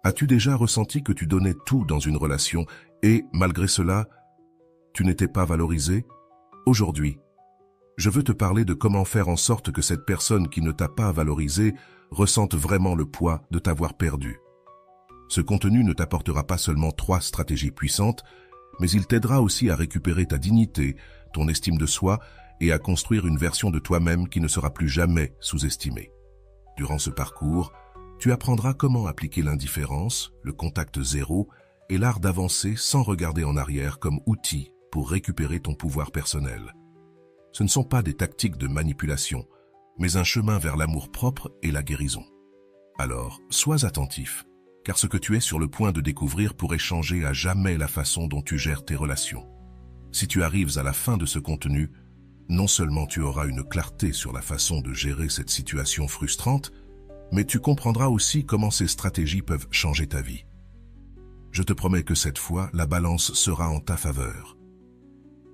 As-tu déjà ressenti que tu donnais tout dans une relation et, malgré cela, tu n'étais pas valorisé? Aujourd'hui, je veux te parler de comment faire en sorte que cette personne qui ne t'a pas valorisé ressente vraiment le poids de t'avoir perdu. Ce contenu ne t'apportera pas seulement 3 stratégies puissantes, mais il t'aidera aussi à récupérer ta dignité, ton estime de soi et à construire une version de toi-même qui ne sera plus jamais sous-estimée. Durant ce parcours, tu apprendras comment appliquer l'indifférence, le contact zéro et l'art d'avancer sans regarder en arrière comme outil pour récupérer ton pouvoir personnel. Ce ne sont pas des tactiques de manipulation, mais un chemin vers l'amour-propre et la guérison. Alors, sois attentif, car ce que tu es sur le point de découvrir pourrait changer à jamais la façon dont tu gères tes relations. Si tu arrives à la fin de ce contenu, non seulement tu auras une clarté sur la façon de gérer cette situation frustrante, mais tu comprendras aussi comment ces stratégies peuvent changer ta vie. Je te promets que cette fois, la balance sera en ta faveur.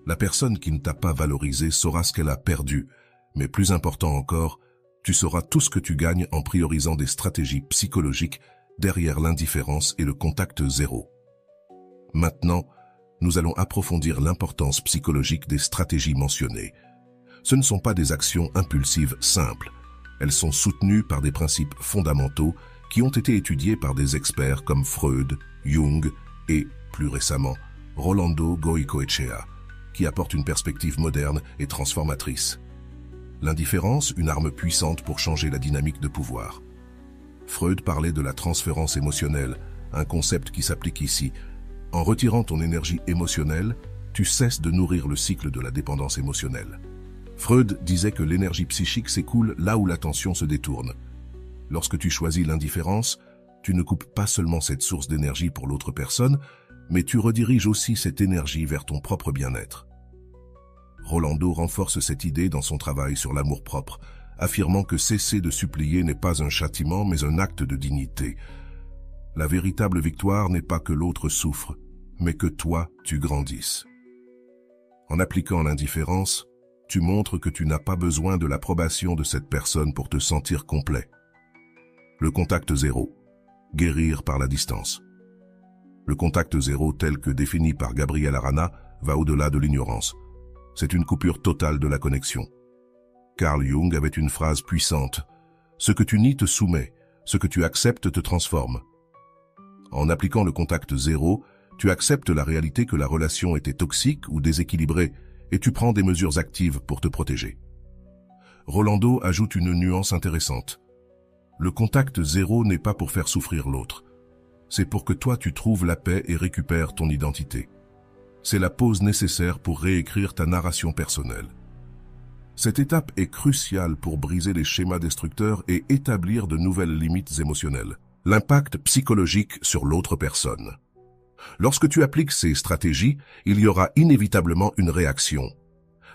La personne qui ne t'a pas valorisé saura ce qu'elle a perdu, mais plus important encore, tu sauras tout ce que tu gagnes en priorisant des stratégies psychologiques derrière l'indifférence et le contact zéro. Maintenant, nous allons approfondir l'importance psychologique des stratégies mentionnées. Ce ne sont pas des actions impulsives simples. Elles sont soutenues par des principes fondamentaux qui ont été étudiés par des experts comme Freud, Jung et, plus récemment, Rolando Goicoechea, qui apportent une perspective moderne et transformatrice. L'indifférence, une arme puissante pour changer la dynamique de pouvoir. Freud parlait de la transférence émotionnelle, un concept qui s'applique ici. En retirant ton énergie émotionnelle, tu cesses de nourrir le cycle de la dépendance émotionnelle. Freud disait que l'énergie psychique s'écoule là où l'attention se détourne. Lorsque tu choisis l'indifférence, tu ne coupes pas seulement cette source d'énergie pour l'autre personne, mais tu rediriges aussi cette énergie vers ton propre bien-être. Rolando renforce cette idée dans son travail sur l'amour-propre, affirmant que cesser de supplier n'est pas un châtiment mais un acte de dignité. La véritable victoire n'est pas que l'autre souffre, mais que toi, tu grandisses. En appliquant l'indifférence, tu montres que tu n'as pas besoin de l'approbation de cette personne pour te sentir complet. Le contact zéro. Guérir par la distance. Le contact zéro tel que défini par Gabriel Arana va au-delà de l'ignorance. C'est une coupure totale de la connexion. Carl Jung avait une phrase puissante. « Ce que tu nies te soumet, ce que tu acceptes te transforme. » En appliquant le contact zéro, tu acceptes la réalité que la relation était toxique ou déséquilibrée et tu prends des mesures actives pour te protéger. Rolando ajoute une nuance intéressante. Le contact zéro n'est pas pour faire souffrir l'autre. C'est pour que toi tu trouves la paix et récupères ton identité. C'est la pause nécessaire pour réécrire ta narration personnelle. Cette étape est cruciale pour briser les schémas destructeurs et établir de nouvelles limites émotionnelles. L'impact psychologique sur l'autre personne. Lorsque tu appliques ces stratégies, il y aura inévitablement une réaction.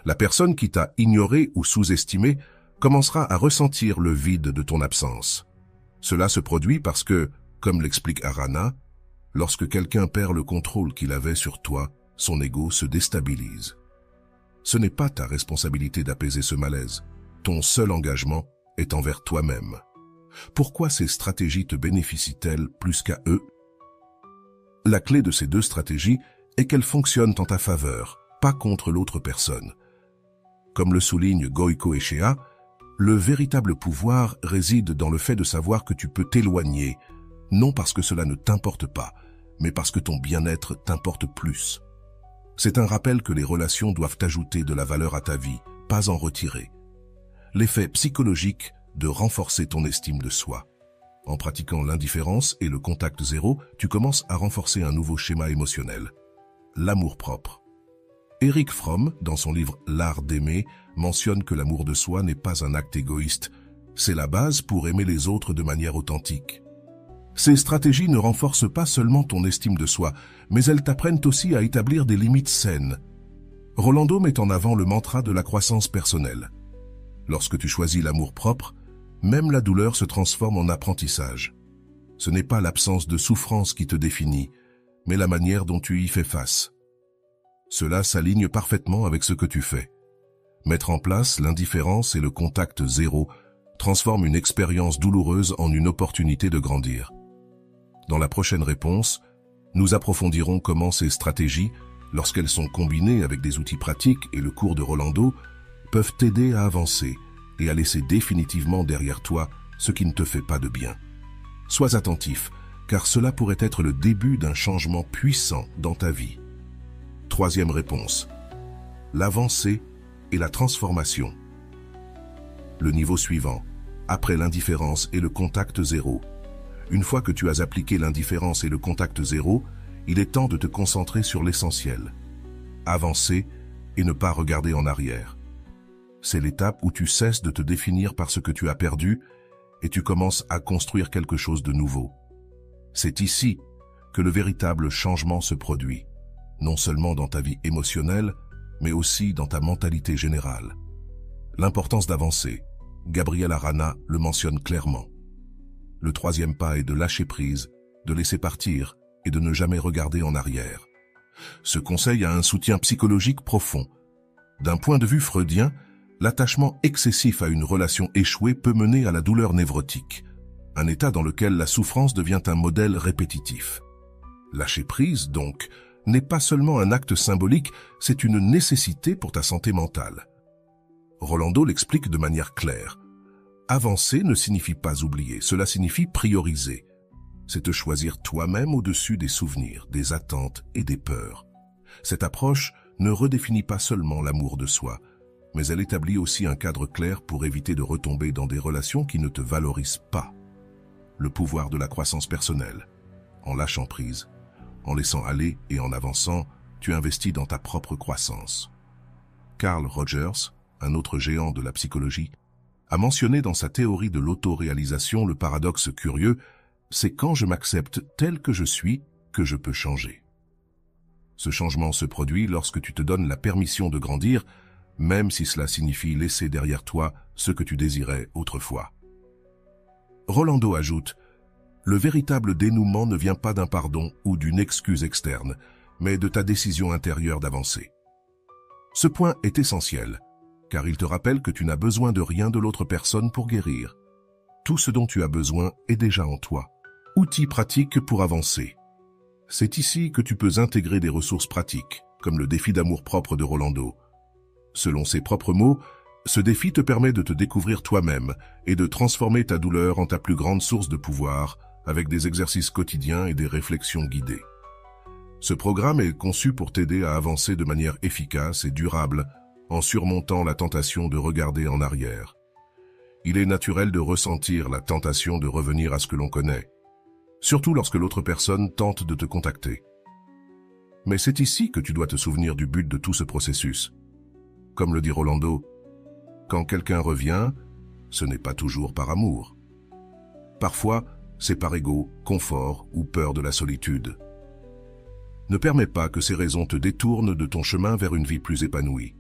La personne qui t'a ignoré ou sous-estimé commencera à ressentir le vide de ton absence. Cela se produit parce que, comme l'explique Arana, lorsque quelqu'un perd le contrôle qu'il avait sur toi, son ego se déstabilise. Ce n'est pas ta responsabilité d'apaiser ce malaise. Ton seul engagement est envers toi-même. Pourquoi ces stratégies te bénéficient-elles plus qu'à eux? La clé de ces 2 stratégies est qu'elles fonctionnent en ta faveur, pas contre l'autre personne. Comme le souligne Goicoechea, le véritable pouvoir réside dans le fait de savoir que tu peux t'éloigner, non parce que cela ne t'importe pas, mais parce que ton bien-être t'importe plus. C'est un rappel que les relations doivent ajouter de la valeur à ta vie, pas en retirer. L'effet psychologique de renforcer ton estime de soi. En pratiquant l'indifférence et le contact zéro, tu commences à renforcer un nouveau schéma émotionnel. L'amour-propre. Erich Fromm, dans son livre « L'art d'aimer », mentionne que l'amour de soi n'est pas un acte égoïste. C'est la base pour aimer les autres de manière authentique. Ces stratégies ne renforcent pas seulement ton estime de soi, mais elles t'apprennent aussi à établir des limites saines. Rolando met en avant le mantra de la croissance personnelle. Lorsque tu choisis l'amour-propre, même la douleur se transforme en apprentissage. Ce n'est pas l'absence de souffrance qui te définit, mais la manière dont tu y fais face. Cela s'aligne parfaitement avec ce que tu fais. Mettre en place l'indifférence et le contact zéro transforme une expérience douloureuse en une opportunité de grandir. Dans la prochaine réponse, nous approfondirons comment ces stratégies, lorsqu'elles sont combinées avec des outils pratiques et le cours de Rolando, peuvent t'aider à avancer et à laisser définitivement derrière toi ce qui ne te fait pas de bien. Sois attentif, car cela pourrait être le début d'un changement puissant dans ta vie. Troisième réponse. L'avancée et la transformation. Le niveau suivant, après l'indifférence et le contact zéro. Une fois que tu as appliqué l'indifférence et le contact zéro, il est temps de te concentrer sur l'essentiel. Avancer et ne pas regarder en arrière. C'est l'étape où tu cesses de te définir par ce que tu as perdu et tu commences à construire quelque chose de nouveau. C'est ici que le véritable changement se produit, non seulement dans ta vie émotionnelle, mais aussi dans ta mentalité générale. L'importance d'avancer, Gabriel Arana le mentionne clairement. Le troisième pas est de lâcher prise, de laisser partir et de ne jamais regarder en arrière. Ce conseil a un soutien psychologique profond. D'un point de vue freudien, l'attachement excessif à une relation échouée peut mener à la douleur névrotique, un état dans lequel la souffrance devient un modèle répétitif. Lâcher prise, donc, n'est pas seulement un acte symbolique, c'est une nécessité pour ta santé mentale. Rolando l'explique de manière claire. Avancer ne signifie pas oublier, cela signifie prioriser. C'est te choisir toi-même au-dessus des souvenirs, des attentes et des peurs. Cette approche ne redéfinit pas seulement l'amour de soi, mais elle établit aussi un cadre clair pour éviter de retomber dans des relations qui ne te valorisent pas. Le pouvoir de la croissance personnelle. En lâchant prise, en laissant aller et en avançant, tu investis dans ta propre croissance. Carl Rogers, un autre géant de la psychologie, a mentionné dans sa théorie de l'autoréalisation le paradoxe curieux, c'est quand je m'accepte tel que je suis que je peux changer. Ce changement se produit lorsque tu te donnes la permission de grandir, même si cela signifie laisser derrière toi ce que tu désirais autrefois. Rolando ajoute, le véritable dénouement ne vient pas d'un pardon ou d'une excuse externe, mais de ta décision intérieure d'avancer. Ce point est essentiel, car il te rappelle que tu n'as besoin de rien de l'autre personne pour guérir. Tout ce dont tu as besoin est déjà en toi. Outils pratiques pour avancer. C'est ici que tu peux intégrer des ressources pratiques, comme le défi d'amour-propre de Rolando. Selon ses propres mots, ce défi te permet de te découvrir toi-même et de transformer ta douleur en ta plus grande source de pouvoir, avec des exercices quotidiens et des réflexions guidées. Ce programme est conçu pour t'aider à avancer de manière efficace et durable, en surmontant la tentation de regarder en arrière. Il est naturel de ressentir la tentation de revenir à ce que l'on connaît, surtout lorsque l'autre personne tente de te contacter. Mais c'est ici que tu dois te souvenir du but de tout ce processus. Comme le dit Rolando, quand quelqu'un revient, ce n'est pas toujours par amour. Parfois, c'est par ego, confort ou peur de la solitude. Ne permets pas que ces raisons te détournent de ton chemin vers une vie plus épanouie.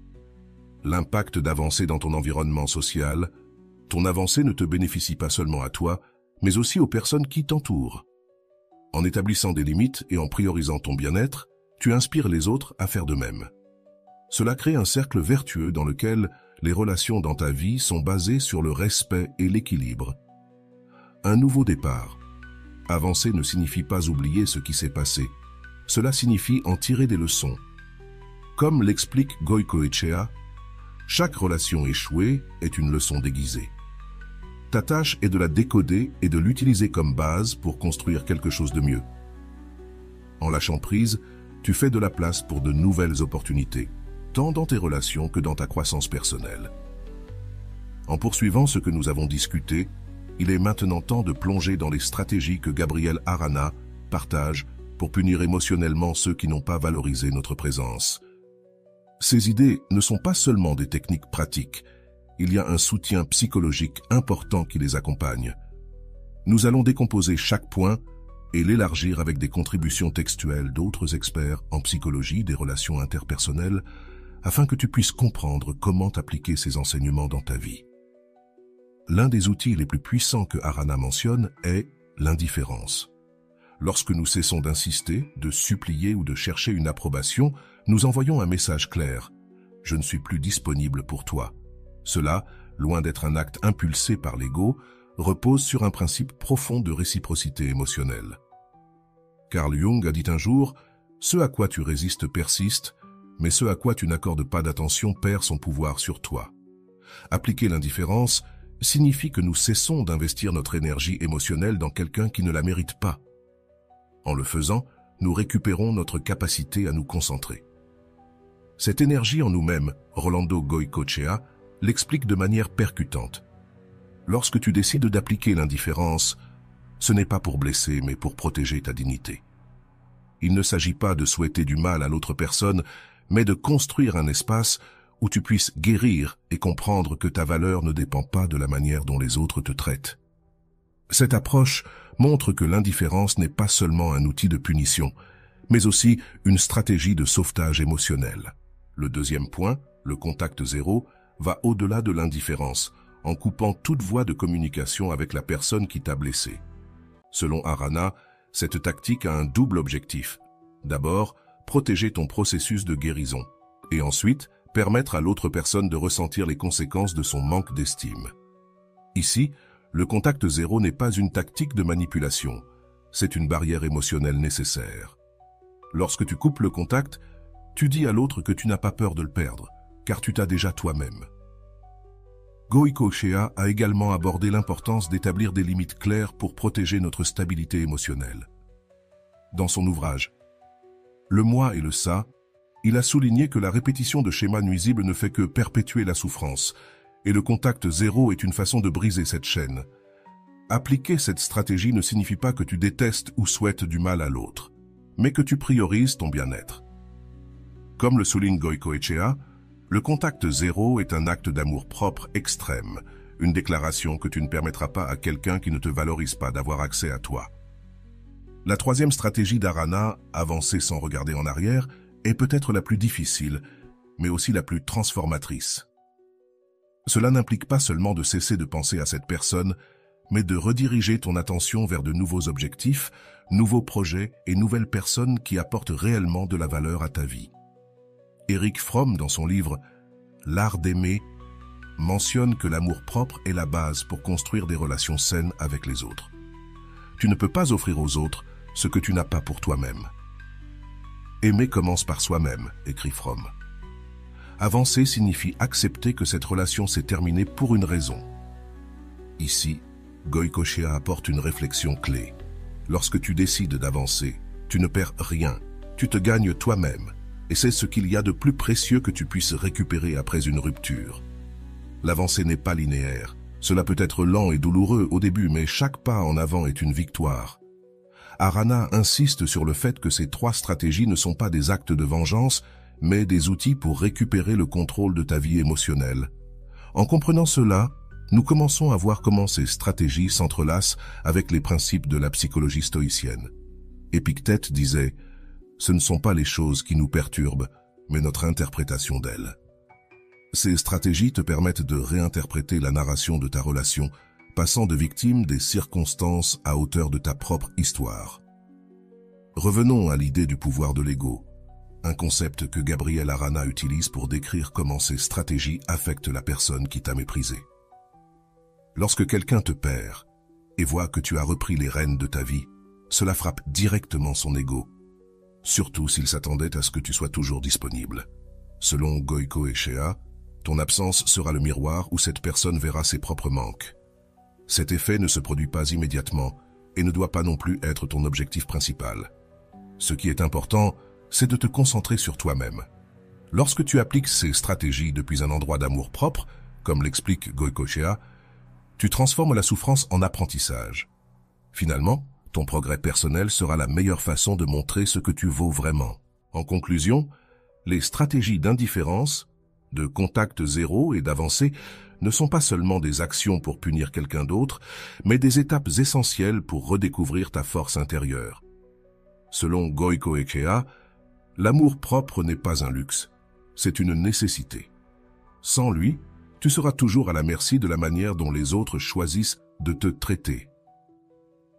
L'impact d'avancer dans ton environnement social, ton avancée ne te bénéficie pas seulement à toi, mais aussi aux personnes qui t'entourent. En établissant des limites et en priorisant ton bien-être, tu inspires les autres à faire de même. Cela crée un cercle vertueux dans lequel les relations dans ta vie sont basées sur le respect et l'équilibre. Un nouveau départ. Avancer ne signifie pas oublier ce qui s'est passé. Cela signifie en tirer des leçons. Comme l'explique Goicoechea, chaque relation échouée est une leçon déguisée. Ta tâche est de la décoder et de l'utiliser comme base pour construire quelque chose de mieux. En lâchant prise, tu fais de la place pour de nouvelles opportunités, tant dans tes relations que dans ta croissance personnelle. En poursuivant ce que nous avons discuté, il est maintenant temps de plonger dans les stratégies que Gabriel Arana partage pour punir émotionnellement ceux qui n'ont pas valorisé notre présence. Ces idées ne sont pas seulement des techniques pratiques, il y a un soutien psychologique important qui les accompagne. Nous allons décomposer chaque point et l'élargir avec des contributions textuelles d'autres experts en psychologie des relations interpersonnelles afin que tu puisses comprendre comment appliquer ces enseignements dans ta vie. L'un des outils les plus puissants que Arana mentionne est l'indifférence. Lorsque nous cessons d'insister, de supplier ou de chercher une approbation, nous envoyons un message clair. Je ne suis plus disponible pour toi. Cela, loin d'être un acte impulsé par l'ego, repose sur un principe profond de réciprocité émotionnelle. Carl Jung a dit un jour « Ce à quoi tu résistes persiste, mais ce à quoi tu n'accordes pas d'attention perd son pouvoir sur toi. » Appliquer l'indifférence signifie que nous cessons d'investir notre énergie émotionnelle dans quelqu'un qui ne la mérite pas. En le faisant, nous récupérons notre capacité à nous concentrer. Cette énergie en nous-mêmes, Rolando Goycochea, l'explique de manière percutante. Lorsque tu décides d'appliquer l'indifférence, ce n'est pas pour blesser, mais pour protéger ta dignité. Il ne s'agit pas de souhaiter du mal à l'autre personne, mais de construire un espace où tu puisses guérir et comprendre que ta valeur ne dépend pas de la manière dont les autres te traitent. Cette approche montre que l'indifférence n'est pas seulement un outil de punition, mais aussi une stratégie de sauvetage émotionnel. Le deuxième point, le contact zéro, va au-delà de l'indifférence, en coupant toute voie de communication avec la personne qui t'a blessé. Selon Arana, cette tactique a un double objectif. D'abord, protéger ton processus de guérison, et ensuite, permettre à l'autre personne de ressentir les conséquences de son manque d'estime. Ici, le contact zéro n'est pas une tactique de manipulation, c'est une barrière émotionnelle nécessaire. Lorsque tu coupes le contact, tu dis à l'autre que tu n'as pas peur de le perdre, car tu t'as déjà toi-même. Goycochea a également abordé l'importance d'établir des limites claires pour protéger notre stabilité émotionnelle. Dans son ouvrage « Le moi et le ça », il a souligné que la répétition de schémas nuisibles ne fait que perpétuer la souffrance, et le contact zéro est une façon de briser cette chaîne. Appliquer cette stratégie ne signifie pas que tu détestes ou souhaites du mal à l'autre, mais que tu priorises ton bien-être. Comme le souligne Goycochea, le contact zéro est un acte d'amour-propre extrême, une déclaration que tu ne permettras pas à quelqu'un qui ne te valorise pas d'avoir accès à toi. La troisième stratégie d'Arana, avancer sans regarder en arrière, est peut-être la plus difficile, mais aussi la plus transformatrice. Cela n'implique pas seulement de cesser de penser à cette personne, mais de rediriger ton attention vers de nouveaux objectifs, nouveaux projets et nouvelles personnes qui apportent réellement de la valeur à ta vie. Erich Fromm, dans son livre « L'art d'aimer », mentionne que l'amour-propre est la base pour construire des relations saines avec les autres. Tu ne peux pas offrir aux autres ce que tu n'as pas pour toi-même. Aimer commence par soi-même, écrit Fromm. Avancer signifie accepter que cette relation s'est terminée pour une raison. Ici, Goycochea apporte une réflexion clé. Lorsque tu décides d'avancer, tu ne perds rien, tu te gagnes toi-même, et c'est ce qu'il y a de plus précieux que tu puisses récupérer après une rupture. L'avancée n'est pas linéaire, cela peut être lent et douloureux au début, mais chaque pas en avant est une victoire. Arana insiste sur le fait que ces trois stratégies ne sont pas des actes de vengeance, mais des outils pour récupérer le contrôle de ta vie émotionnelle. En comprenant cela, nous commençons à voir comment ces stratégies s'entrelacent avec les principes de la psychologie stoïcienne. Épictète disait « Ce ne sont pas les choses qui nous perturbent, mais notre interprétation d'elles ». Ces stratégies te permettent de réinterpréter la narration de ta relation, passant de victime des circonstances à hauteur de ta propre histoire. Revenons à l'idée du pouvoir de l'ego, un concept que Gabriel Arana utilise pour décrire comment ces stratégies affectent la personne qui t'a méprisé. Lorsque quelqu'un te perd et voit que tu as repris les rênes de ta vie, cela frappe directement son ego, surtout s'il s'attendait à ce que tu sois toujours disponible. Selon Goycochea, ton absence sera le miroir où cette personne verra ses propres manques. Cet effet ne se produit pas immédiatement et ne doit pas non plus être ton objectif principal. Ce qui est important, c'est de te concentrer sur toi-même. Lorsque tu appliques ces stratégies depuis un endroit d'amour propre, comme l'explique Goycochea, tu transformes la souffrance en apprentissage. Finalement, ton progrès personnel sera la meilleure façon de montrer ce que tu vaux vraiment. En conclusion, les stratégies d'indifférence, de contact zéro et d'avancée ne sont pas seulement des actions pour punir quelqu'un d'autre, mais des étapes essentielles pour redécouvrir ta force intérieure. Selon Goycochea, l'amour-propre n'est pas un luxe, c'est une nécessité. Sans lui, tu seras toujours à la merci de la manière dont les autres choisissent de te traiter.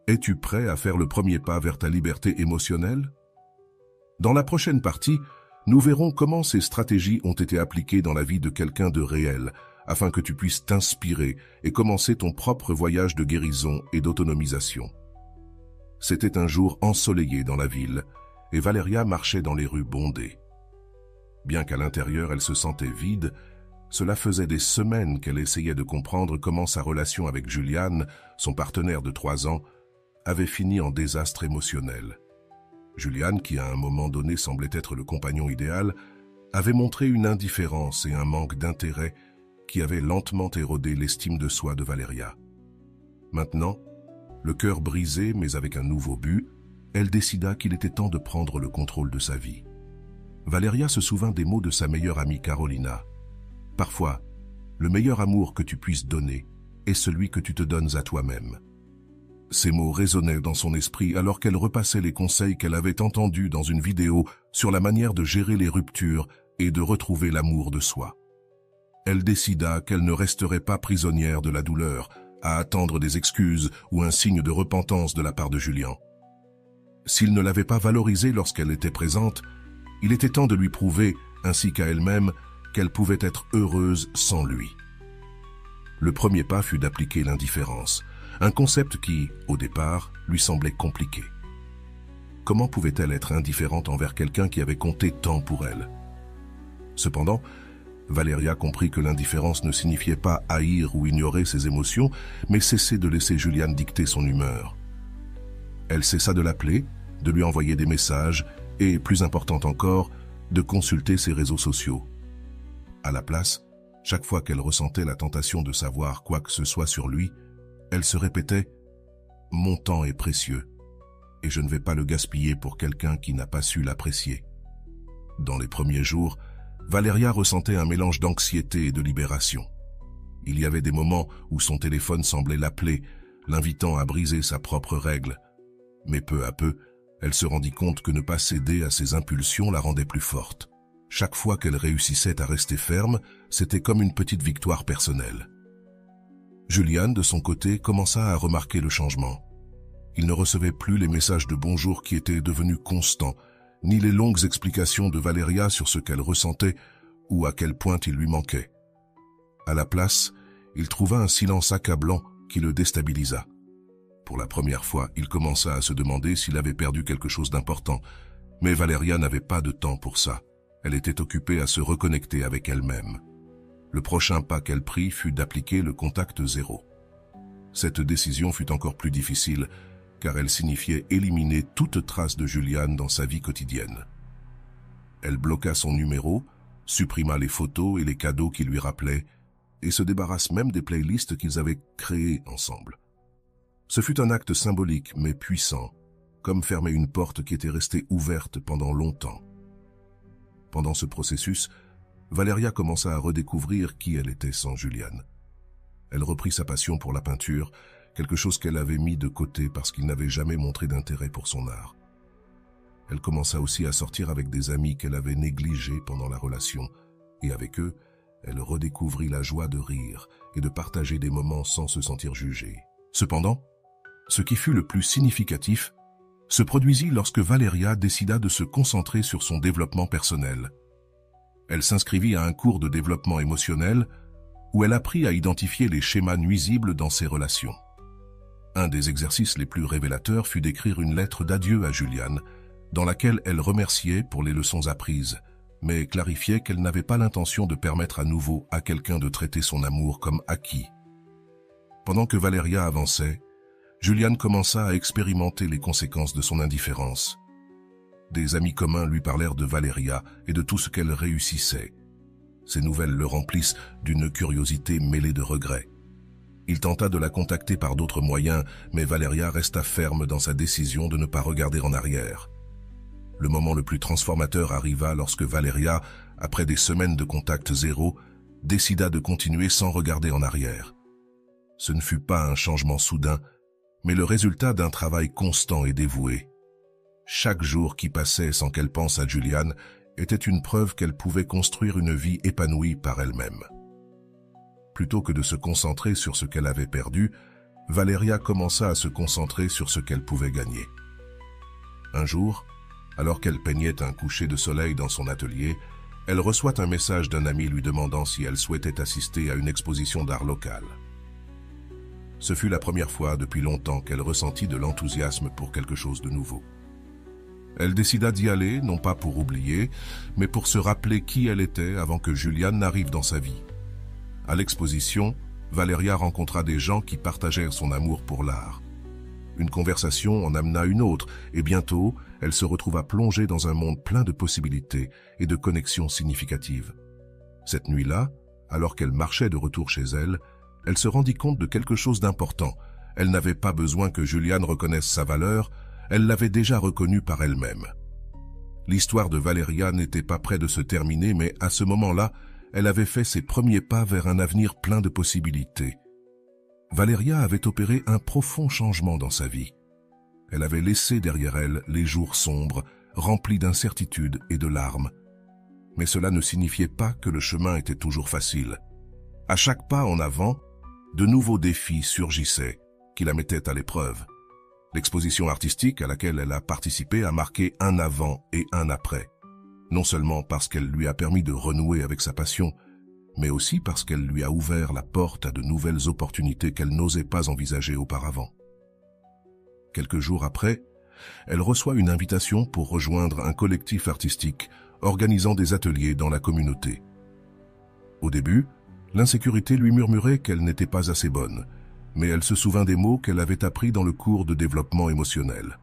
Es-tu prêt à faire le premier pas vers ta liberté émotionnelle? Dans la prochaine partie, nous verrons comment ces stratégies ont été appliquées dans la vie de quelqu'un de réel, afin que tu puisses t'inspirer et commencer ton propre voyage de guérison et d'autonomisation. C'était un jour ensoleillé dans la ville, et Valeria marchait dans les rues bondées. Bien qu'à l'intérieur elle se sentait vide, cela faisait des semaines qu'elle essayait de comprendre comment sa relation avec Julian, son partenaire de 3 ans, avait fini en désastre émotionnel. Julian, qui à un moment donné semblait être le compagnon idéal, avait montré une indifférence et un manque d'intérêt qui avaient lentement érodé l'estime de soi de Valeria. Maintenant, le cœur brisé mais avec un nouveau but, elle décida qu'il était temps de prendre le contrôle de sa vie. Valeria se souvint des mots de sa meilleure amie Carolina. « Parfois, le meilleur amour que tu puisses donner est celui que tu te donnes à toi-même. » Ces mots résonnaient dans son esprit alors qu'elle repassait les conseils qu'elle avait entendus dans une vidéo sur la manière de gérer les ruptures et de retrouver l'amour de soi. Elle décida qu'elle ne resterait pas prisonnière de la douleur, à attendre des excuses ou un signe de repentance de la part de Julian. S'il ne l'avait pas valorisée lorsqu'elle était présente, il était temps de lui prouver, ainsi qu'à elle-même, qu'elle pouvait être heureuse sans lui. Le premier pas fut d'appliquer l'indifférence, un concept qui, au départ, lui semblait compliqué. Comment pouvait-elle être indifférente envers quelqu'un qui avait compté tant pour elle? Cependant, Valeria comprit que l'indifférence ne signifiait pas haïr ou ignorer ses émotions, mais cesser de laisser Julian dicter son humeur. Elle cessa de l'appeler, de lui envoyer des messages et, plus important encore, de consulter ses réseaux sociaux. À la place, chaque fois qu'elle ressentait la tentation de savoir quoi que ce soit sur lui, elle se répétait « Mon temps est précieux et je ne vais pas le gaspiller pour quelqu'un qui n'a pas su l'apprécier. » Dans les premiers jours, Valeria ressentait un mélange d'anxiété et de libération. Il y avait des moments où son téléphone semblait l'appeler, l'invitant à briser sa propre règle. Mais peu à peu, elle se rendit compte que ne pas céder à ses impulsions la rendait plus forte. Chaque fois qu'elle réussissait à rester ferme, c'était comme une petite victoire personnelle. Julian, de son côté, commença à remarquer le changement. Il ne recevait plus les messages de bonjour qui étaient devenus constants, ni les longues explications de Valeria sur ce qu'elle ressentait ou à quel point il lui manquait. À la place, il trouva un silence accablant qui le déstabilisa. Pour la première fois, il commença à se demander s'il avait perdu quelque chose d'important, mais Valeria n'avait pas de temps pour ça. Elle était occupée à se reconnecter avec elle-même. Le prochain pas qu'elle prit fut d'appliquer le contact zéro. Cette décision fut encore plus difficile, car elle signifiait éliminer toute trace de Julian dans sa vie quotidienne. Elle bloqua son numéro, supprima les photos et les cadeaux qui lui rappelaient, et se débarrasse même des playlists qu'ils avaient créées ensemble. Ce fut un acte symbolique mais puissant, comme fermer une porte qui était restée ouverte pendant longtemps. Pendant ce processus, Valeria commença à redécouvrir qui elle était sans Julian. Elle reprit sa passion pour la peinture, quelque chose qu'elle avait mis de côté parce qu'il n'avait jamais montré d'intérêt pour son art. Elle commença aussi à sortir avec des amis qu'elle avait négligés pendant la relation, et avec eux, elle redécouvrit la joie de rire et de partager des moments sans se sentir jugée. Cependant, ce qui fut le plus significatif se produisit lorsque Valeria décida de se concentrer sur son développement personnel. Elle s'inscrivit à un cours de développement émotionnel où elle apprit à identifier les schémas nuisibles dans ses relations. Un des exercices les plus révélateurs fut d'écrire une lettre d'adieu à Julian, dans laquelle elle remerciait pour les leçons apprises, mais clarifiait qu'elle n'avait pas l'intention de permettre à nouveau à quelqu'un de traiter son amour comme acquis. Pendant que Valeria avançait, Julian commença à expérimenter les conséquences de son indifférence. Des amis communs lui parlèrent de Valeria et de tout ce qu'elle réussissait. Ces nouvelles le remplissent d'une curiosité mêlée de regrets. Il tenta de la contacter par d'autres moyens, mais Valeria resta ferme dans sa décision de ne pas regarder en arrière. Le moment le plus transformateur arriva lorsque Valeria, après des semaines de contact zéro, décida de continuer sans regarder en arrière. Ce ne fut pas un changement soudain, mais le résultat d'un travail constant et dévoué. Chaque jour qui passait sans qu'elle pense à Julian était une preuve qu'elle pouvait construire une vie épanouie par elle-même. Plutôt que de se concentrer sur ce qu'elle avait perdu, Valeria commença à se concentrer sur ce qu'elle pouvait gagner. Un jour, alors qu'elle peignait un coucher de soleil dans son atelier, elle reçoit un message d'un ami lui demandant si elle souhaitait assister à une exposition d'art local. Ce fut la première fois depuis longtemps qu'elle ressentit de l'enthousiasme pour quelque chose de nouveau. Elle décida d'y aller, non pas pour oublier, mais pour se rappeler qui elle était avant que Julian n'arrive dans sa vie. À l'exposition, Valeria rencontra des gens qui partagèrent son amour pour l'art. Une conversation en amena une autre, et bientôt, elle se retrouva plongée dans un monde plein de possibilités et de connexions significatives. Cette nuit-là, alors qu'elle marchait de retour chez elle, elle se rendit compte de quelque chose d'important. Elle n'avait pas besoin que Julian reconnaisse sa valeur, elle l'avait déjà reconnue par elle-même. L'histoire de Valeria n'était pas près de se terminer, mais à ce moment-là, elle avait fait ses premiers pas vers un avenir plein de possibilités. Valeria avait opéré un profond changement dans sa vie. Elle avait laissé derrière elle les jours sombres, remplis d'incertitudes et de larmes. Mais cela ne signifiait pas que le chemin était toujours facile. À chaque pas en avant, de nouveaux défis surgissaient, qui la mettaient à l'épreuve. L'exposition artistique à laquelle elle a participé a marqué un avant et un après. Non seulement parce qu'elle lui a permis de renouer avec sa passion, mais aussi parce qu'elle lui a ouvert la porte à de nouvelles opportunités qu'elle n'osait pas envisager auparavant. Quelques jours après, elle reçoit une invitation pour rejoindre un collectif artistique organisant des ateliers dans la communauté. Au début, l'insécurité lui murmurait qu'elle n'était pas assez bonne, mais elle se souvint des mots qu'elle avait appris dans le cours de développement émotionnel.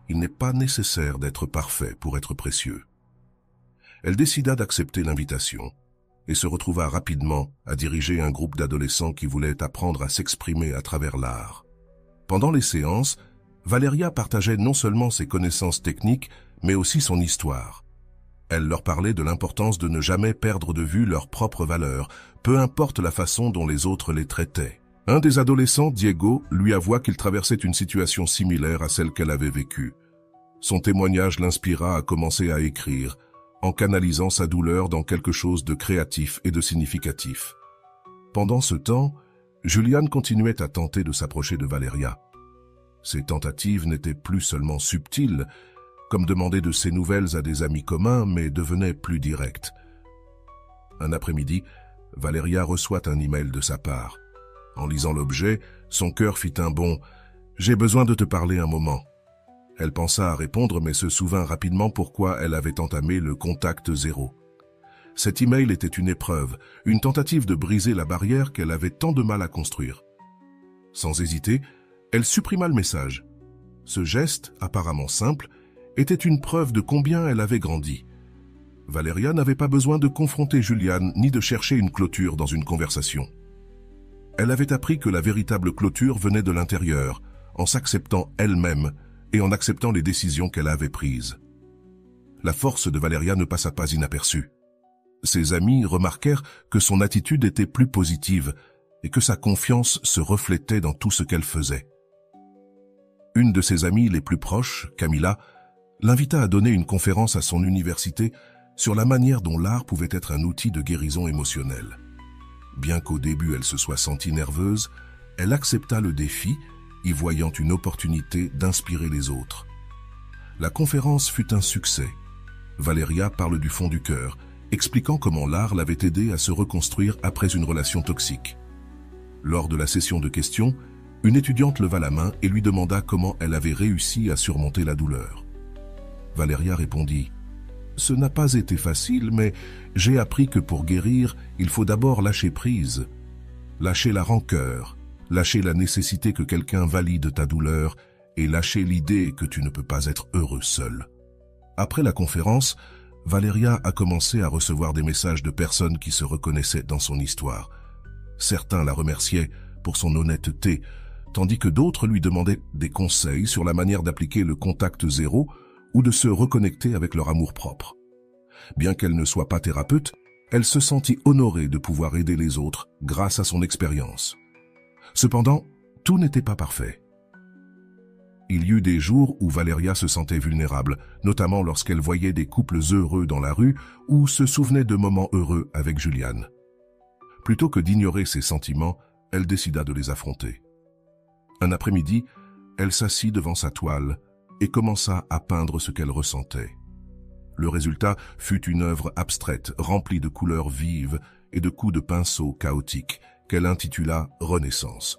Il n'est pas nécessaire d'être parfait pour être précieux. Elle décida d'accepter l'invitation et se retrouva rapidement à diriger un groupe d'adolescents qui voulaient apprendre à s'exprimer à travers l'art. Pendant les séances, Valeria partageait non seulement ses connaissances techniques, mais aussi son histoire. Elle leur parlait de l'importance de ne jamais perdre de vue leurs propres valeurs, peu importe la façon dont les autres les traitaient. Un des adolescents, Diego, lui avoua qu'il traversait une situation similaire à celle qu'elle avait vécue. Son témoignage l'inspira à commencer à écrire, en canalisant sa douleur dans quelque chose de créatif et de significatif. Pendant ce temps, Julian continuait à tenter de s'approcher de Valeria. Ses tentatives n'étaient plus seulement subtiles, comme demander de ses nouvelles à des amis communs, mais devenaient plus directes. Un après-midi, Valeria reçoit un email de sa part. En lisant l'objet, son cœur fit un bond. « J'ai besoin de te parler un moment ». Elle pensa à répondre, mais se souvint rapidement pourquoi elle avait entamé le contact zéro. Cet email était une épreuve, une tentative de briser la barrière qu'elle avait tant de mal à construire. Sans hésiter, elle supprima le message. Ce geste, apparemment simple, était une preuve de combien elle avait grandi. Valeria n'avait pas besoin de confronter Julian ni de chercher une clôture dans une conversation. Elle avait appris que la véritable clôture venait de l'intérieur, en s'acceptant elle-même et en acceptant les décisions qu'elle avait prises. La force de Valeria ne passa pas inaperçue. Ses amis remarquèrent que son attitude était plus positive et que sa confiance se reflétait dans tout ce qu'elle faisait. Une de ses amies les plus proches, Camilla, l'invita à donner une conférence à son université sur la manière dont l'art pouvait être un outil de guérison émotionnelle. Bien qu'au début elle se soit sentie nerveuse, elle accepta le défi, y voyant une opportunité d'inspirer les autres. La conférence fut un succès. Valeria parle du fond du cœur, expliquant comment l'art l'avait aidée à se reconstruire après une relation toxique. Lors de la session de questions, une étudiante leva la main et lui demanda comment elle avait réussi à surmonter la douleur. Valeria répondit « Ce n'a pas été facile, mais j'ai appris que pour guérir, il faut d'abord lâcher prise, lâcher la rancœur, lâcher la nécessité que quelqu'un valide ta douleur et lâcher l'idée que tu ne peux pas être heureux seul. » Après la conférence, Valeria a commencé à recevoir des messages de personnes qui se reconnaissaient dans son histoire. Certains la remerciaient pour son honnêteté, tandis que d'autres lui demandaient des conseils sur la manière d'appliquer le contact zéro ou de se reconnecter avec leur amour-propre. Bien qu'elle ne soit pas thérapeute, elle se sentit honorée de pouvoir aider les autres grâce à son expérience. Cependant, tout n'était pas parfait. Il y eut des jours où Valeria se sentait vulnérable, notamment lorsqu'elle voyait des couples heureux dans la rue ou se souvenait de moments heureux avec Julian. Plutôt que d'ignorer ses sentiments, elle décida de les affronter. Un après-midi, elle s'assit devant sa toile et commença à peindre ce qu'elle ressentait. Le résultat fut une œuvre abstraite, remplie de couleurs vives et de coups de pinceau chaotiques, qu'elle intitula « Renaissance ».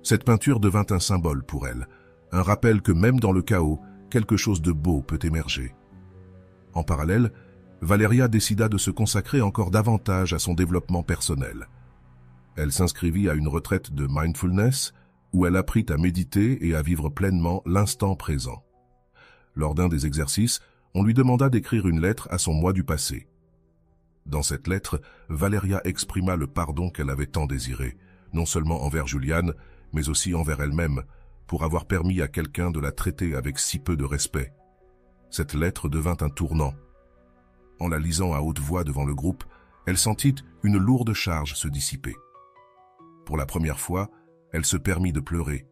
Cette peinture devint un symbole pour elle, un rappel que même dans le chaos, quelque chose de beau peut émerger. En parallèle, Valeria décida de se consacrer encore davantage à son développement personnel. Elle s'inscrivit à une retraite de mindfulness où elle apprit à méditer et à vivre pleinement l'instant présent. Lors d'un des exercices, on lui demanda d'écrire une lettre à son moi du passé. Dans cette lettre, Valeria exprima le pardon qu'elle avait tant désiré, non seulement envers Juliane, mais aussi envers elle-même, pour avoir permis à quelqu'un de la traiter avec si peu de respect. Cette lettre devint un tournant. En la lisant à haute voix devant le groupe, elle sentit une lourde charge se dissiper. Pour la première fois, elle se permit de pleurer,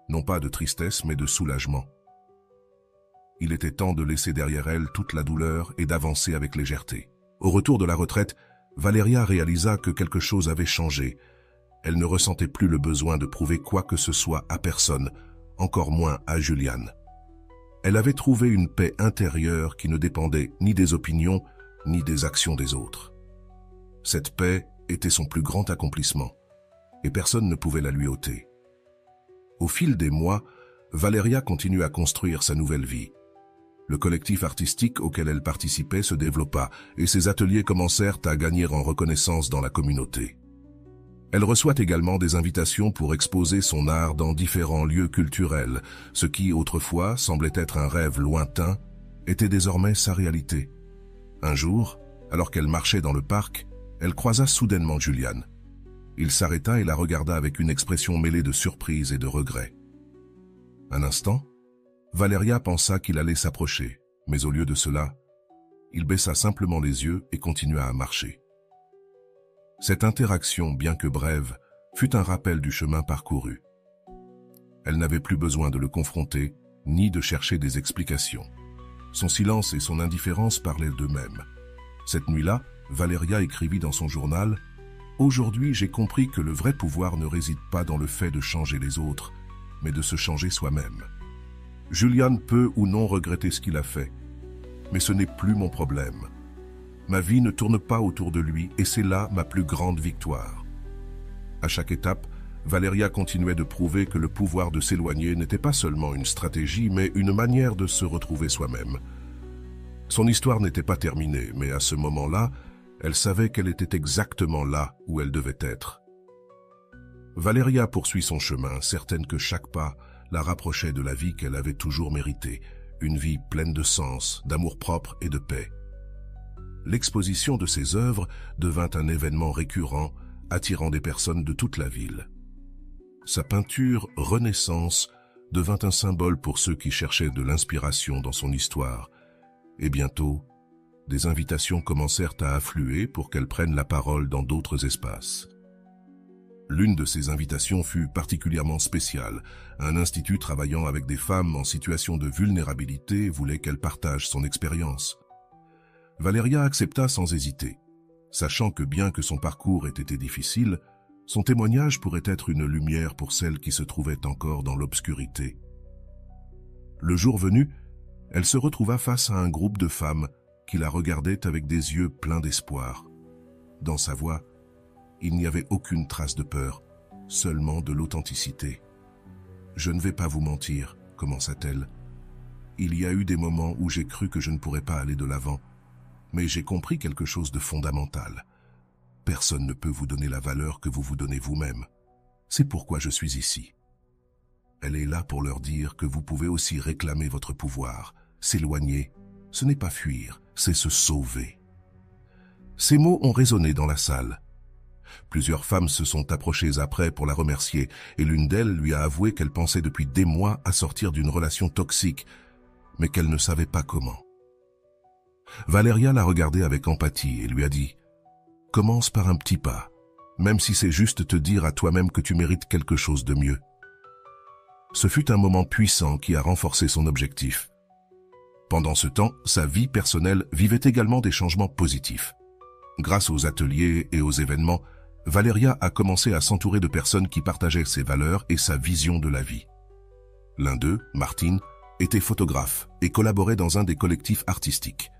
non pas de tristesse mais de soulagement. Il était temps de laisser derrière elle toute la douleur et d'avancer avec légèreté. Au retour de la retraite, Valeria réalisa que quelque chose avait changé. Elle ne ressentait plus le besoin de prouver quoi que ce soit à personne, encore moins à Juliane. Elle avait trouvé une paix intérieure qui ne dépendait ni des opinions, ni des actions des autres. Cette paix était son plus grand accomplissement, et personne ne pouvait la lui ôter. Au fil des mois, Valeria continue à construire sa nouvelle vie. Le collectif artistique auquel elle participait se développa, et ses ateliers commencèrent à gagner en reconnaissance dans la communauté. Elle reçoit également des invitations pour exposer son art dans différents lieux culturels, ce qui, autrefois, semblait être un rêve lointain, était désormais sa réalité. Un jour, alors qu'elle marchait dans le parc, elle croisa soudainement Juliane. Il s'arrêta et la regarda avec une expression mêlée de surprise et de regret. Un instant, Valeria pensa qu'il allait s'approcher, mais au lieu de cela, il baissa simplement les yeux et continua à marcher. Cette interaction, bien que brève, fut un rappel du chemin parcouru. Elle n'avait plus besoin de le confronter, ni de chercher des explications. Son silence et son indifférence parlaient d'eux-mêmes. Cette nuit-là, Valeria écrivit dans son journal « Aujourd'hui, j'ai compris que le vrai pouvoir ne réside pas dans le fait de changer les autres, mais de se changer soi-même. Juliane peut ou non regretter ce qu'il a fait, mais ce n'est plus mon problème. Ma vie ne tourne pas autour de lui et c'est là ma plus grande victoire. » À chaque étape, Valeria continuait de prouver que le pouvoir de s'éloigner n'était pas seulement une stratégie, mais une manière de se retrouver soi-même. Son histoire n'était pas terminée, mais à ce moment-là, elle savait qu'elle était exactement là où elle devait être. Valeria poursuit son chemin, certaine que chaque pas la rapprochait de la vie qu'elle avait toujours méritée, une vie pleine de sens, d'amour-propre et de paix. L'exposition de ses œuvres devint un événement récurrent, attirant des personnes de toute la ville. Sa peinture « Renaissance » devint un symbole pour ceux qui cherchaient de l'inspiration dans son histoire, et bientôt, des invitations commencèrent à affluer pour qu'elle prenne la parole dans d'autres espaces. L'une de ces invitations fut particulièrement spéciale. Un institut travaillant avec des femmes en situation de vulnérabilité voulait qu'elle partage son expérience. Valeria accepta sans hésiter, sachant que bien que son parcours ait été difficile, son témoignage pourrait être une lumière pour celles qui se trouvaient encore dans l'obscurité. Le jour venu, elle se retrouva face à un groupe de femmes qui la regardaient avec des yeux pleins d'espoir. Dans sa voix, il n'y avait aucune trace de peur, seulement de l'authenticité. « Je ne vais pas vous mentir », commença-t-elle. « Il y a eu des moments où j'ai cru que je ne pourrais pas aller de l'avant, mais j'ai compris quelque chose de fondamental. Personne ne peut vous donner la valeur que vous vous donnez vous-même. C'est pourquoi je suis ici. » Elle est là pour leur dire que vous pouvez aussi réclamer votre pouvoir, s'éloigner. Ce n'est pas fuir, c'est se sauver. Ces mots ont résonné dans la salle. Plusieurs femmes se sont approchées après pour la remercier et l'une d'elles lui a avoué qu'elle pensait depuis des mois à sortir d'une relation toxique, mais qu'elle ne savait pas comment. Valeria l'a regardée avec empathie et lui a dit « Commence par un petit pas, même si c'est juste te dire à toi-même que tu mérites quelque chose de mieux. » Ce fut un moment puissant qui a renforcé son objectif. Pendant ce temps, sa vie personnelle vivait également des changements positifs. Grâce aux ateliers et aux événements, Valeria a commencé à s'entourer de personnes qui partageaient ses valeurs et sa vision de la vie. L'un d'eux, Martin, était photographe et collaborait dans un des collectifs artistiques.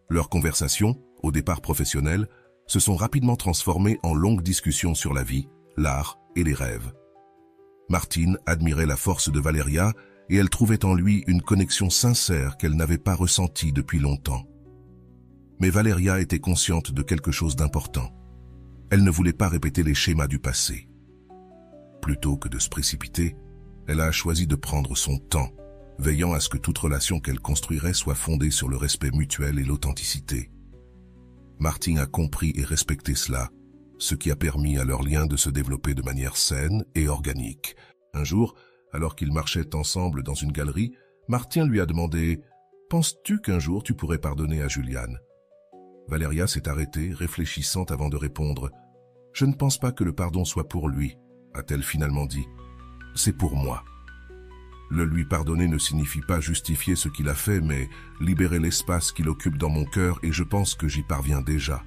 Leurs conversations, au départ professionnelles, se sont rapidement transformées en longues discussions sur la vie, l'art et les rêves. Martine admirait la force de Valeria et elle trouvait en lui une connexion sincère qu'elle n'avait pas ressentie depuis longtemps. Mais Valeria était consciente de quelque chose d'important. Elle ne voulait pas répéter les schémas du passé. Plutôt que de se précipiter, elle a choisi de prendre son temps, veillant à ce que toute relation qu'elle construirait soit fondée sur le respect mutuel et l'authenticité. Martine a compris et respecté cela, ce qui a permis à leur lien de se développer de manière saine et organique. Un jour, alors qu'ils marchaient ensemble dans une galerie, Martine lui a demandé « Penses-tu qu'un jour tu pourrais pardonner à Juliane ?» Valeria s'est arrêtée, réfléchissant avant de répondre « Je ne pense pas que le pardon soit pour lui », a-t-elle finalement dit. « C'est pour moi. » Le lui pardonner ne signifie pas justifier ce qu'il a fait, mais libérer l'espace qu'il occupe dans mon cœur et je pense que j'y parviens déjà.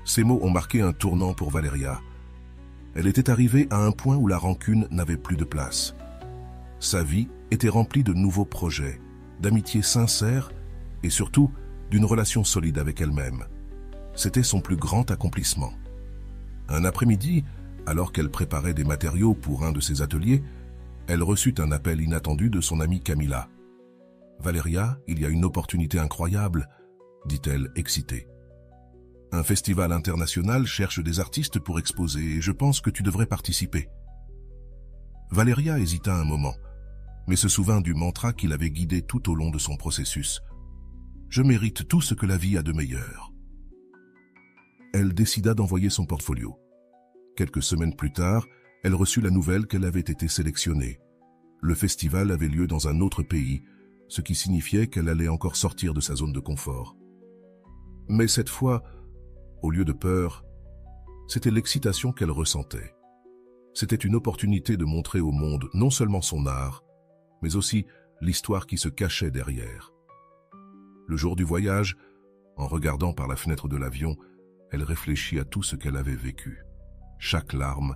Ces mots ont marqué un tournant pour Valeria. Elle était arrivée à un point où la rancune n'avait plus de place. Sa vie était remplie de nouveaux projets, d'amitiés sincères et surtout d'une relation solide avec elle-même. C'était son plus grand accomplissement. Un après-midi, alors qu'elle préparait des matériaux pour un de ses ateliers, elle reçut un appel inattendu de son amie Camilla. « Valeria, il y a une opportunité incroyable », dit-elle excitée. « Un festival international cherche des artistes pour exposer et je pense que tu devrais participer. » Valeria hésita un moment, mais se souvint du mantra qui l'avait guidée tout au long de son processus. « Je mérite tout ce que la vie a de meilleur. » Elle décida d'envoyer son portfolio. Quelques semaines plus tard, elle reçut la nouvelle qu'elle avait été sélectionnée. Le festival avait lieu dans un autre pays, ce qui signifiait qu'elle allait encore sortir de sa zone de confort. Mais cette fois, au lieu de peur, c'était l'excitation qu'elle ressentait. C'était une opportunité de montrer au monde non seulement son art, mais aussi l'histoire qui se cachait derrière. Le jour du voyage, en regardant par la fenêtre de l'avion, elle réfléchit à tout ce qu'elle avait vécu. Chaque larme,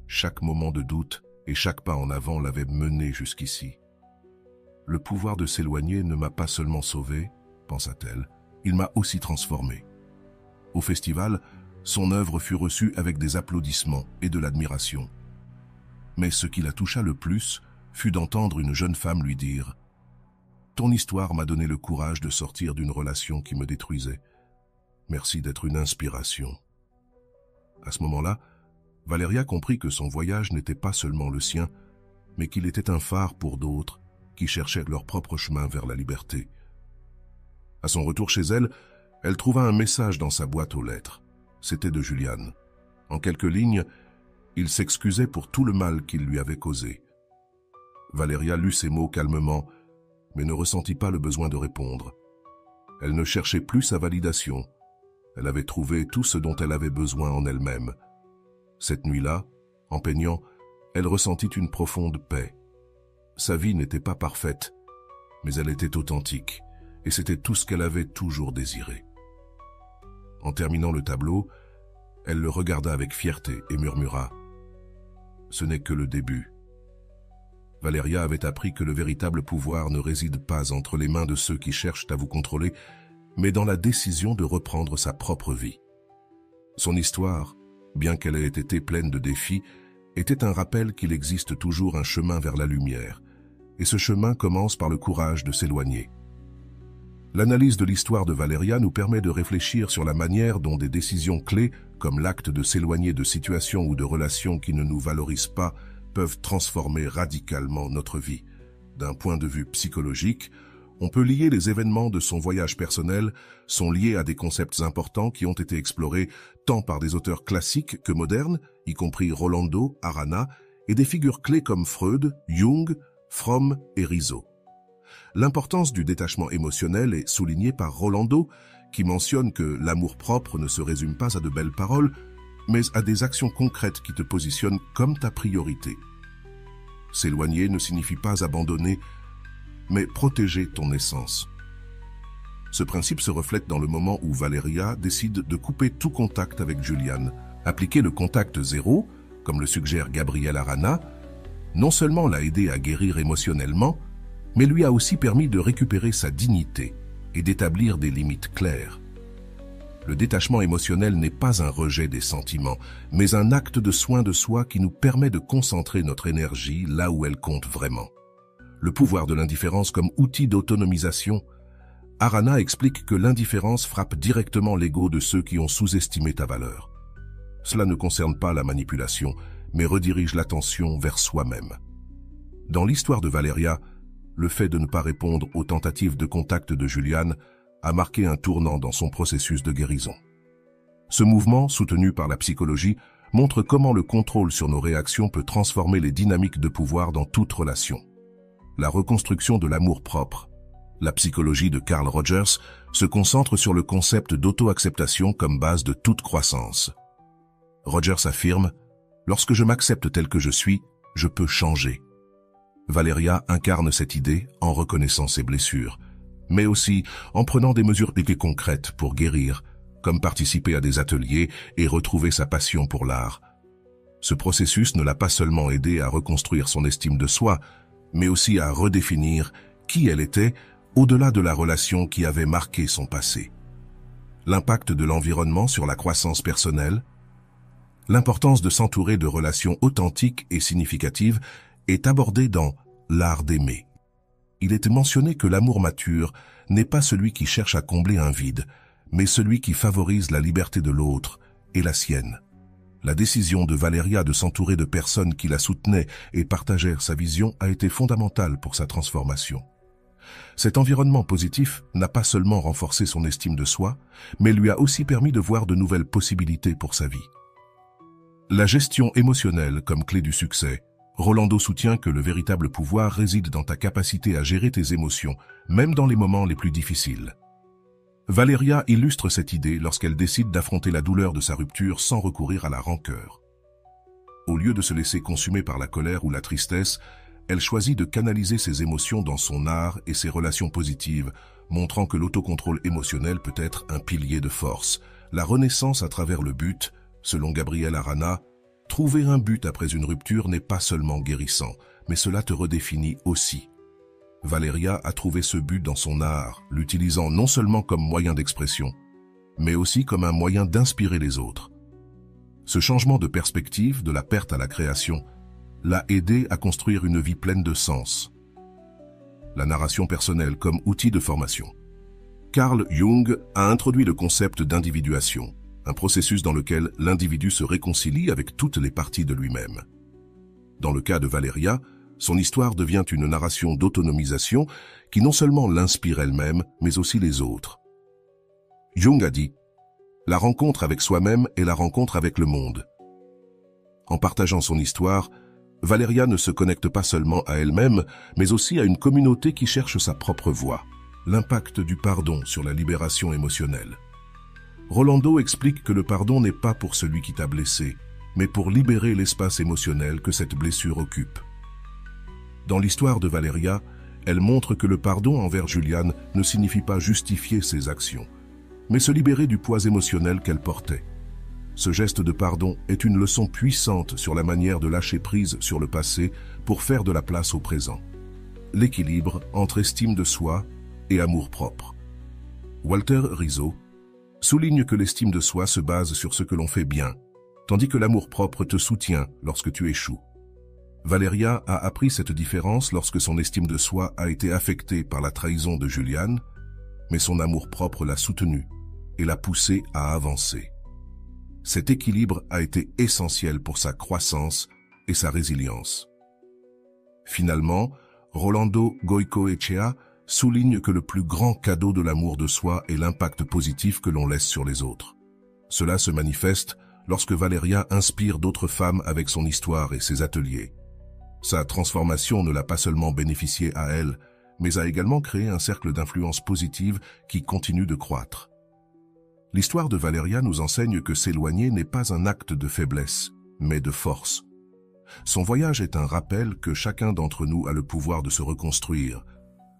chaque moment de doute et chaque pas en avant l'avaient menée jusqu'ici. Le pouvoir de s'éloigner ne m'a pas seulement sauvée, pensa-t-elle, il m'a aussi transformée. Au festival, son œuvre fut reçue avec des applaudissements et de l'admiration. Mais ce qui la toucha le plus fut d'entendre une jeune femme lui dire « Ton histoire m'a donné le courage de sortir d'une relation qui me détruisait. Merci d'être une inspiration. » À ce moment-là, Valeria comprit que son voyage n'était pas seulement le sien, mais qu'il était un phare pour d'autres qui cherchaient leur propre chemin vers la liberté. À son retour chez elle, elle trouva un message dans sa boîte aux lettres. C'était de Juliane. En quelques lignes, il s'excusait pour tout le mal qu'il lui avait causé. Valeria lut ces mots calmement, mais ne ressentit pas le besoin de répondre. Elle ne cherchait plus sa validation. Elle avait trouvé tout ce dont elle avait besoin en elle-même. Cette nuit-là, en peignant, elle ressentit une profonde paix. Sa vie n'était pas parfaite, mais elle était authentique, et c'était tout ce qu'elle avait toujours désiré. En terminant le tableau, elle le regarda avec fierté et murmura « Ce n'est que le début. » Valeria avait appris que le véritable pouvoir ne réside pas entre les mains de ceux qui cherchent à vous contrôler, mais dans la décision de reprendre sa propre vie. Son histoire, bien qu'elle ait été pleine de défis, était un rappel qu'il existe toujours un chemin vers la lumière, et ce chemin commence par le courage de s'éloigner. L'analyse de l'histoire de Valeria nous permet de réfléchir sur la manière dont des décisions clés, comme l'acte de s'éloigner de situations ou de relations qui ne nous valorisent pas, peuvent transformer radicalement notre vie. D'un point de vue psychologique, on peut lier les événements de son voyage personnel sont liés à des concepts importants qui ont été explorés tant par des auteurs classiques que modernes, y compris Rolando, Arana, et des figures clés comme Freud, Jung, Fromm et Rizzo. L'importance du détachement émotionnel est soulignée par Rolando, qui mentionne que l'amour-propre ne se résume pas à de belles paroles, mais à des actions concrètes qui te positionnent comme ta priorité. S'éloigner ne signifie pas abandonner, mais protéger ton essence. Ce principe se reflète dans le moment où Valeria décide de couper tout contact avec Juliane. Appliquer le contact zéro, comme le suggère Gabriel Arana, non seulement l'a aidé à guérir émotionnellement, mais lui a aussi permis de récupérer sa dignité et d'établir des limites claires. Le détachement émotionnel n'est pas un rejet des sentiments, mais un acte de soin de soi qui nous permet de concentrer notre énergie là où elle compte vraiment. Le pouvoir de l'indifférence comme outil d'autonomisation. Arana explique que l'indifférence frappe directement l'ego de ceux qui ont sous-estimé ta valeur. Cela ne concerne pas la manipulation, mais redirige l'attention vers soi-même. Dans l'histoire de Valeria, le fait de ne pas répondre aux tentatives de contact de Julian a marqué un tournant dans son processus de guérison. Ce mouvement, soutenu par la psychologie, montre comment le contrôle sur nos réactions peut transformer les dynamiques de pouvoir dans toute relation. La reconstruction de l'amour-propre. La psychologie de Carl Rogers se concentre sur le concept d'auto-acceptation comme base de toute croissance. Rogers affirme « Lorsque je m'accepte tel que je suis, je peux changer ». Valeria incarne cette idée en reconnaissant ses blessures, mais aussi en prenant des mesures concrètes pour guérir, comme participer à des ateliers et retrouver sa passion pour l'art. Ce processus ne l'a pas seulement aidé à reconstruire son estime de soi, mais aussi à redéfinir qui elle était au-delà de la relation qui avait marqué son passé. L'impact de l'environnement sur la croissance personnelle. L'importance de s'entourer de relations authentiques et significatives est abordée dans L'art d'aimer. Il est mentionné que l'amour mature n'est pas celui qui cherche à combler un vide, mais celui qui favorise la liberté de l'autre et la sienne. La décision de Valeria de s'entourer de personnes qui la soutenaient et partagèrent sa vision a été fondamentale pour sa transformation. Cet environnement positif n'a pas seulement renforcé son estime de soi, mais lui a aussi permis de voir de nouvelles possibilités pour sa vie. La gestion émotionnelle comme clé du succès. Rolando soutient que le véritable pouvoir réside dans ta capacité à gérer tes émotions, même dans les moments les plus difficiles. Valeria illustre cette idée lorsqu'elle décide d'affronter la douleur de sa rupture sans recourir à la rancœur. Au lieu de se laisser consumer par la colère ou la tristesse, elle choisit de canaliser ses émotions dans son art et ses relations positives, montrant que l'autocontrôle émotionnel peut être un pilier de force. La renaissance à travers le but, selon Gabriel Arana, trouver un but après une rupture n'est pas seulement guérissant, mais cela te redéfinit aussi. Valeria a trouvé ce but dans son art, l'utilisant non seulement comme moyen d'expression, mais aussi comme un moyen d'inspirer les autres. Ce changement de perspective, de la perte à la création, l'a aidé à construire une vie pleine de sens. La narration personnelle comme outil de formation. Carl Jung a introduit le concept d'individuation, un processus dans lequel l'individu se réconcilie avec toutes les parties de lui-même. Dans le cas de Valeria, son histoire devient une narration d'autonomisation qui non seulement l'inspire elle-même, mais aussi les autres. Jung a dit « La rencontre avec soi-même est la rencontre avec le monde ». En partageant son histoire, Valeria ne se connecte pas seulement à elle-même, mais aussi à une communauté qui cherche sa propre voie. L'impact du pardon sur la libération émotionnelle. Rolando explique que le pardon n'est pas pour celui qui t'a blessé, mais pour libérer l'espace émotionnel que cette blessure occupe. Dans l'histoire de Valeria, elle montre que le pardon envers Julian ne signifie pas justifier ses actions, mais se libérer du poids émotionnel qu'elle portait. Ce geste de pardon est une leçon puissante sur la manière de lâcher prise sur le passé pour faire de la place au présent. L'équilibre entre estime de soi et amour-propre. Walter Rizzo souligne que l'estime de soi se base sur ce que l'on fait bien, tandis que l'amour-propre te soutient lorsque tu échoues. Valeria a appris cette différence lorsque son estime de soi a été affectée par la trahison de Julian, mais son amour-propre l'a soutenue et l'a poussée à avancer. Cet équilibre a été essentiel pour sa croissance et sa résilience. Finalement, Rolando Goicoechea souligne que le plus grand cadeau de l'amour de soi est l'impact positif que l'on laisse sur les autres. Cela se manifeste lorsque Valeria inspire d'autres femmes avec son histoire et ses ateliers. Sa transformation ne l'a pas seulement bénéficié à elle, mais a également créé un cercle d'influence positive qui continue de croître. L'histoire de Valeria nous enseigne que s'éloigner n'est pas un acte de faiblesse, mais de force. Son voyage est un rappel que chacun d'entre nous a le pouvoir de se reconstruire,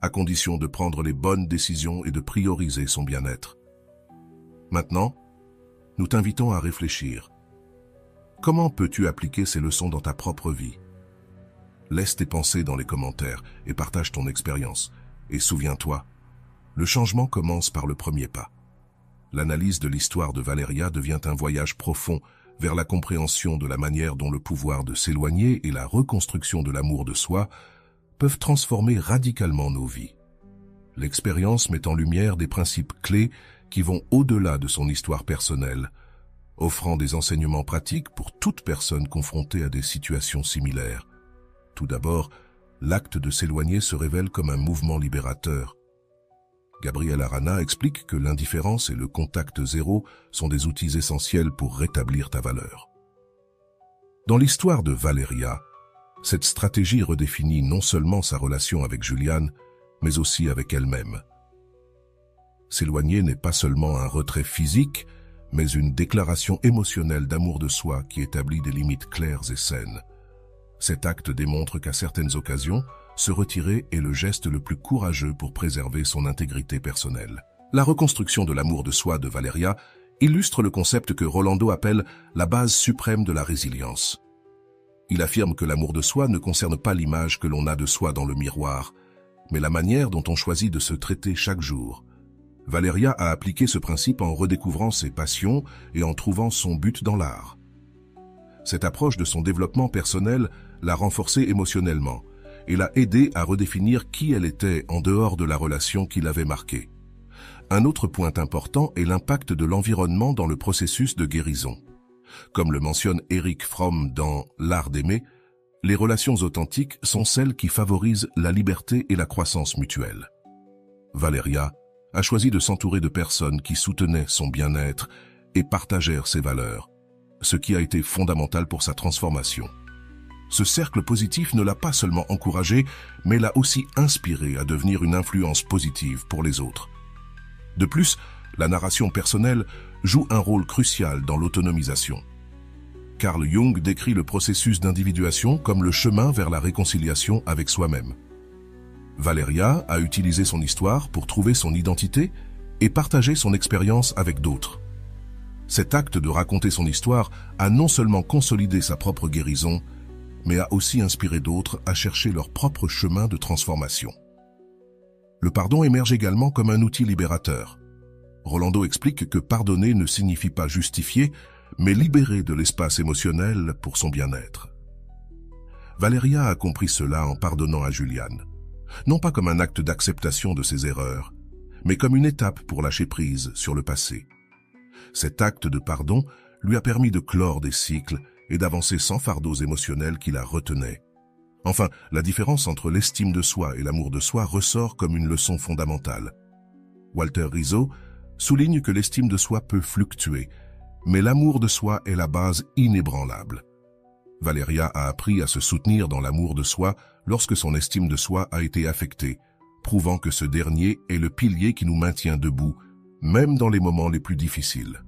à condition de prendre les bonnes décisions et de prioriser son bien-être. Maintenant, nous t'invitons à réfléchir. Comment peux-tu appliquer ces leçons dans ta propre vie? Laisse tes pensées dans les commentaires et partage ton expérience. Et souviens-toi, le changement commence par le premier pas. l'analyse de l'histoire de Valeria devient un voyage profond vers la compréhension de la manière dont le pouvoir de s'éloigner et la reconstruction de l'amour de soi peuvent transformer radicalement nos vies. L'expérience met en lumière des principes clés qui vont au-delà de son histoire personnelle, offrant des enseignements pratiques pour toute personne confrontée à des situations similaires. Tout d'abord, l'acte de s'éloigner se révèle comme un mouvement libérateur. Gabriel Arana explique que l'indifférence et le contact zéro sont des outils essentiels pour rétablir ta valeur. Dans l'histoire de Valeria, cette stratégie redéfinit non seulement sa relation avec Julian, mais aussi avec elle-même. S'éloigner n'est pas seulement un retrait physique, mais une déclaration émotionnelle d'amour de soi qui établit des limites claires et saines. Cet acte démontre qu'à certaines occasions, se retirer est le geste le plus courageux pour préserver son intégrité personnelle. La reconstruction de l'amour de soi de Valeria illustre le concept que Rolando appelle la base suprême de la résilience. Il affirme que l'amour de soi ne concerne pas l'image que l'on a de soi dans le miroir, mais la manière dont on choisit de se traiter chaque jour. Valeria a appliqué ce principe en redécouvrant ses passions et en trouvant son but dans l'art. Cette approche de son développement personnel l'a renforcée émotionnellement et l'a aidée à redéfinir qui elle était en dehors de la relation qui l'avait marquée. Un autre point important est l'impact de l'environnement dans le processus de guérison. Comme le mentionne Erich Fromm dans L'art d'aimer, les relations authentiques sont celles qui favorisent la liberté et la croissance mutuelle. Valeria a choisi de s'entourer de personnes qui soutenaient son bien-être et partagèrent ses valeurs, ce qui a été fondamental pour sa transformation. Ce cercle positif ne l'a pas seulement encouragé, mais l'a aussi inspiré à devenir une influence positive pour les autres. De plus, la narration personnelle joue un rôle crucial dans l'autonomisation. Carl Jung décrit le processus d'individuation comme le chemin vers la réconciliation avec soi-même. Valeria a utilisé son histoire pour trouver son identité et partager son expérience avec d'autres. Cet acte de raconter son histoire a non seulement consolidé sa propre guérison, mais a aussi inspiré d'autres à chercher leur propre chemin de transformation. Le pardon émerge également comme un outil libérateur. Rolando explique que pardonner ne signifie pas justifier, mais libérer de l'espace émotionnel pour son bien-être. Valeria a compris cela en pardonnant à Julian, non pas comme un acte d'acceptation de ses erreurs, mais comme une étape pour lâcher prise sur le passé. Cet acte de pardon lui a permis de clore des cycles et d'avancer sans fardeaux émotionnels qui la retenaient. Enfin, la différence entre l'estime de soi et l'amour de soi ressort comme une leçon fondamentale. Walter Rizzo souligne que l'estime de soi peut fluctuer, mais l'amour de soi est la base inébranlable. Valeria a appris à se soutenir dans l'amour de soi lorsque son estime de soi a été affectée, prouvant que ce dernier est le pilier qui nous maintient debout, même dans les moments les plus difficiles.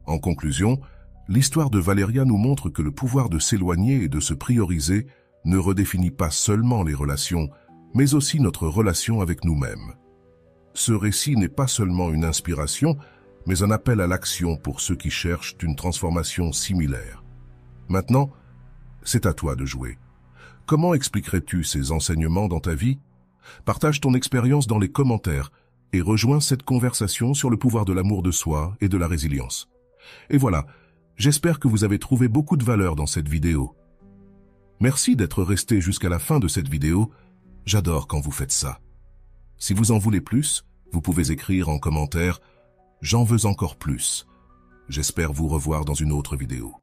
En conclusion, l'histoire de Valeria nous montre que le pouvoir de s'éloigner et de se prioriser ne redéfinit pas seulement les relations, mais aussi notre relation avec nous-mêmes. Ce récit n'est pas seulement une inspiration, mais un appel à l'action pour ceux qui cherchent une transformation similaire. Maintenant, c'est à toi de jouer. Comment expliquerais-tu ces enseignements dans ta vie? Partage ton expérience dans les commentaires et rejoins cette conversation sur le pouvoir de l'amour de soi et de la résilience. Et voilà, j'espère que vous avez trouvé beaucoup de valeur dans cette vidéo. Merci d'être resté jusqu'à la fin de cette vidéo. J'adore quand vous faites ça. Si vous en voulez plus, vous pouvez écrire en commentaire « J'en veux encore plus ». J'espère vous revoir dans une autre vidéo.